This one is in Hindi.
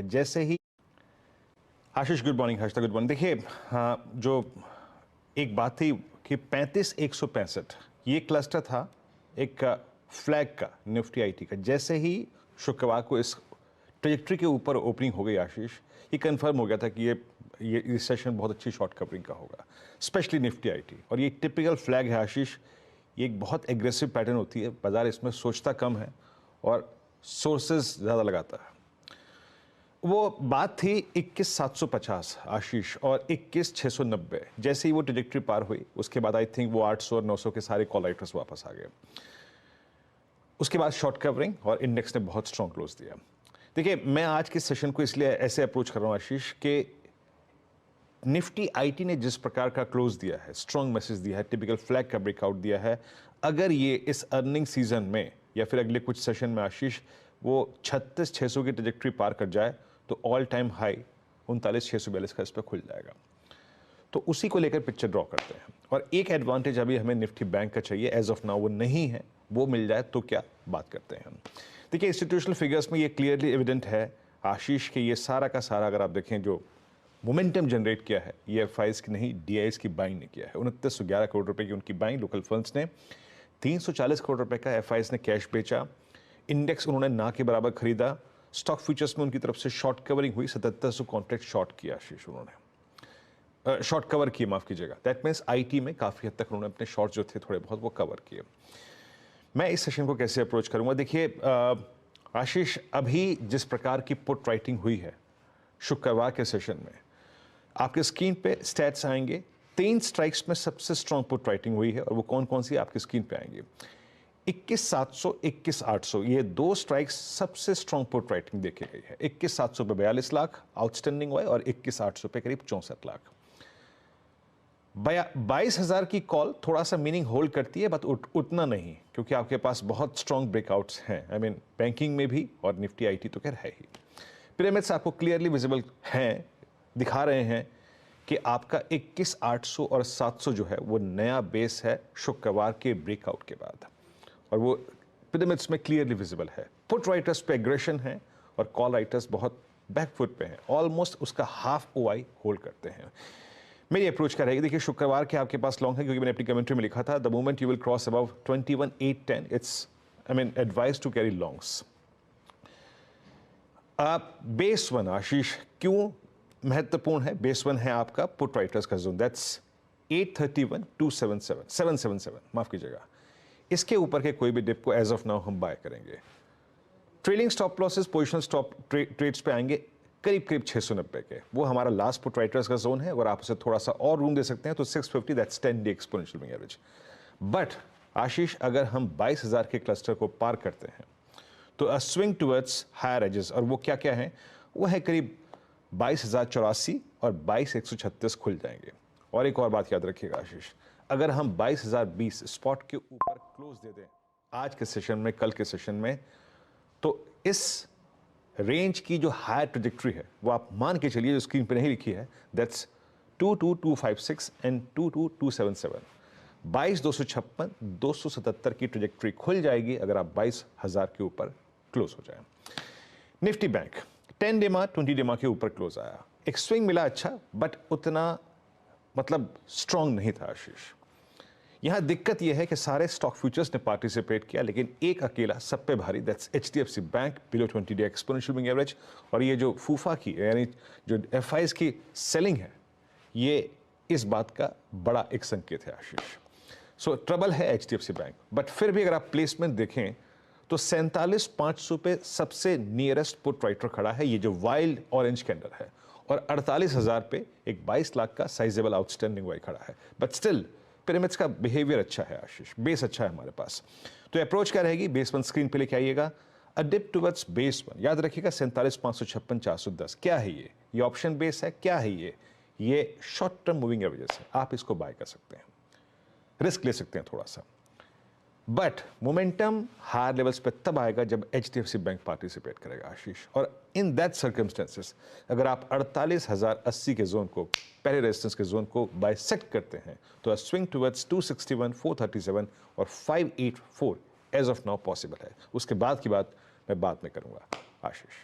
जैसे ही Ashish, good morning. Harshada, good morning. देखिए, हाँ, जो एक बात थी कि 35,165 ये क्लस्टर था एक फ्लैग का, निफ्टी आईटी का। जैसे ही शुक्रवार को इस ट्रेजेक्ट्री के ऊपर ओपनिंग हो गई आशीष, ये कंफर्म हो गया था कि ये सेशन बहुत अच्छी शॉर्ट कवरिंग का होगा, स्पेशली निफ्टी आईटी। और ये टिपिकल फ्लैग है आशीष, ये एक बहुत एग्रेसिव पैटर्न होती है। बाजार इसमें सोचता कम है और सोर्सेज ज़्यादा लगाता है। वो बात थी 21,750 आशीष और 21,690। जैसे ही वो ट्रेजेक्ट्री पार हुई उसके बाद आई थिंक वो 800 और 900 के सारे कॉल राइटर्स वापस आ गए। उसके बाद शॉर्ट कवरिंग और इंडेक्स ने बहुत स्ट्रॉन्ग क्लोज दिया। देखिए, मैं आज के सेशन को इसलिए ऐसे अप्रोच कर रहा हूँ आशीष कि निफ्टी आईटी ने जिस प्रकार का क्लोज दिया है, स्ट्रॉन्ग मैसेज दिया है, टिपिकल फ्लैग का ब्रेकआउट दिया है, अगर ये इस अर्निंग सीजन में या फिर अगले कुछ सेशन में आशीष वो 36,600 की ट्रेजेक्ट्री पार कर जाए तो ऑल टाइम हाई 39,642 का इस पर खुल जाएगा। तो उसी को लेकर पिक्चर ड्रॉ करते हैं। और एक एडवांटेज अभी हमें निफ्टी बैंक का चाहिए, एज ऑफ नाउ वो नहीं है, वो मिल जाए तो क्या बात करते हैं हम। देखिए, इंस्टीट्यूशनल फिगर्स में ये क्लियरली एविडेंट है आशीष के, ये सारा का सारा अगर आप देखें जो मोमेंटम जनरेट किया है, ये एफआईज की नहीं, डीआईज की बाइंग ने किया है। 2911 करोड़ रुपए की उनकी बाइंग लोकल फंड्स ने, 340 करोड़ रुपए का एफआईज ने कैश बेचा, इंडेक्स उन्होंने ना के बराबर खरीदा, स्टॉक फ्यूचर्स में उनकी तरफ से शॉर्ट कवरिंग हुई, 7700 कॉन्ट्रैक्ट शॉर्ट किया आशीष उन्होंने, शॉर्ट कवर किए, माफ कीजिएगा। दैट मीन्स आईटी में काफ़ी हद तक उन्होंने अपने शॉर्ट जो थे थोड़े बहुत वो कवर किए। मैं इस सेशन को कैसे अप्रोच करूंगा? देखिए आशीष, अभी जिस प्रकार की पुट राइटिंग हुई है शुक्रवार के सेशन में, आपके स्क्रीन पे स्टैट्स आएंगे। 3 स्ट्राइक्स में सबसे स्ट्रॉन्ग पुट राइटिंग हुई है और वो कौन कौन सी आपकी स्क्रीन पे आएंगी। 21,700, 21,800 ये 2 स्ट्राइक्स सबसे स्ट्रॉन्ग पुट राइटिंग देखी गई है। 21,700 पे 42 लाख आउटस्टैंडिंग हुआ है और 21,800 पे करीब 64 लाख। 22,000 की कॉल थोड़ा सा मीनिंग होल्ड करती है, बट उतना नहीं, क्योंकि आपके पास बहुत स्ट्रॉन्ग ब्रेकआउट्स हैं। आई मीन बैंकिंग में भी और निफ्टी आईटी तो खैर है ही। पिरामिड्स आपको क्लियरली विजिबल हैं, दिखा रहे हैं कि आपका 21,800 और 700 जो है वो नया बेस है शुक्रवार के ब्रेकआउट के बाद, और वो पिरामिड्स में क्लियरली विजिबल है। पुट राइटर्स पे एग्रेशन है और कॉल राइटर्स बहुत बैकफुट पे हैं, ऑलमोस्ट उसका हाफ ओआई होल्ड करते हैं। मेरी अप्रोच क्या रहेगी? देखिए, शुक्रवार के आपके पास लॉन्ग है, क्योंकि मैंने अपनी कमेंट्री में लिखा था the moment you will cross above 21,810 it's advise to carry longs. Base 1 Ashish क्यों महत्वपूर्ण है? बेस 1 है आपका पुट राइटर्स का जोन, दैट्स 831,277 777, माफ कीजिएगा। इसके ऊपर के कोई भी डिप को एज ऑफ नाउ हम बाय करेंगे। Trailing stop losses position stop trades पे आएंगे करीब करीब 690 के, वो हमारा लास्ट पुट राइटर्स का जोन है। और आप उसे थोड़ा सा और रूम दे सकते हैं तो 650, that's 10 day exponential moving average. But Ashish, अगर हम 22,000 के क्लस्टर को पार करते हैं तो a swing towards higher edges, और वो क्या क्या है? वो है करीब 22,084 और 22,136 खुल जाएंगे। और एक और बात याद रखिएगा आशीष, अगर हम 22,020 स्पॉट के ऊपर क्लोज दे दें आज के सेशन में, कल के सेशन में, तो इस रेंज की जो हायर ट्रेजेक्ट्री है वो आप मान के चलिए, जो स्क्रीन पे नहीं लिखी है, दैट्स 22,256 एंड 22,277। 22,256, 277 की ट्रेजेक्ट्री खुल जाएगी अगर आप 22,000 के ऊपर क्लोज हो जाए। निफ्टी बैंक 10 डेमा 20 डेमा के ऊपर क्लोज आया, एक स्विंग मिला अच्छा, बट उतना मतलब स्ट्रॉन्ग नहीं था आशीष। यहां दिक्कत यह है कि सारे स्टॉक फ्यूचर्स ने पार्टिसिपेट किया, लेकिन एक अकेला सब पे भारी, that's HDFC bank below 20 day exponential moving average. और ये जो फूफा की यानी जो एफआईज की सेलिंग है, ये इस बात का बड़ा एक संकेत है आशीष। सो ट्रबल है एचडीएफसी बैंक, बट फिर भी अगर आप प्लेसमेंट देखें तो 47,500 पे सबसे नियरेस्ट पुट राइटर खड़ा है, ये जो वाइल्ड ऑरेंज कैंडल है, और 48,000 पे एक 22 लाख का साइजेबल आउटस्टैंडिंग वाई खड़ा है। बट स्टिल पिरामिड्स का बिहेवियर अच्छा है आशीष, बेस अच्छा है हमारे पास। तो अप्रोच क्या रहेगी? बेस 1 स्क्रीन पे लेके आइएगा, अ डिप टुवर्ड्स बेस 1, याद रखिएगा 47,556, 410। क्या है ये ऑप्शन बेस है, क्या है ये शॉर्ट टर्म मूविंग एवरेजेस है। आप इसको बाय कर सकते हैं, रिस्क ले सकते हैं थोड़ा सा, बट मोमेंटम हायर लेवल्स पे तब आएगा जब एचडीएफसी बैंक पार्टिसिपेट करेगा आशीष। और इन दैट सर्कमस्टेंसेस अगर आप 48,080 के जोन को, पहले रेजिस्टेंस के जोन को बाइसेक्ट करते हैं तो स्विंग टुवर्ड्स 261, 437 और 584 एज ऑफ नाउ पॉसिबल है। उसके बाद की बात मैं बाद में करूंगा आशीष।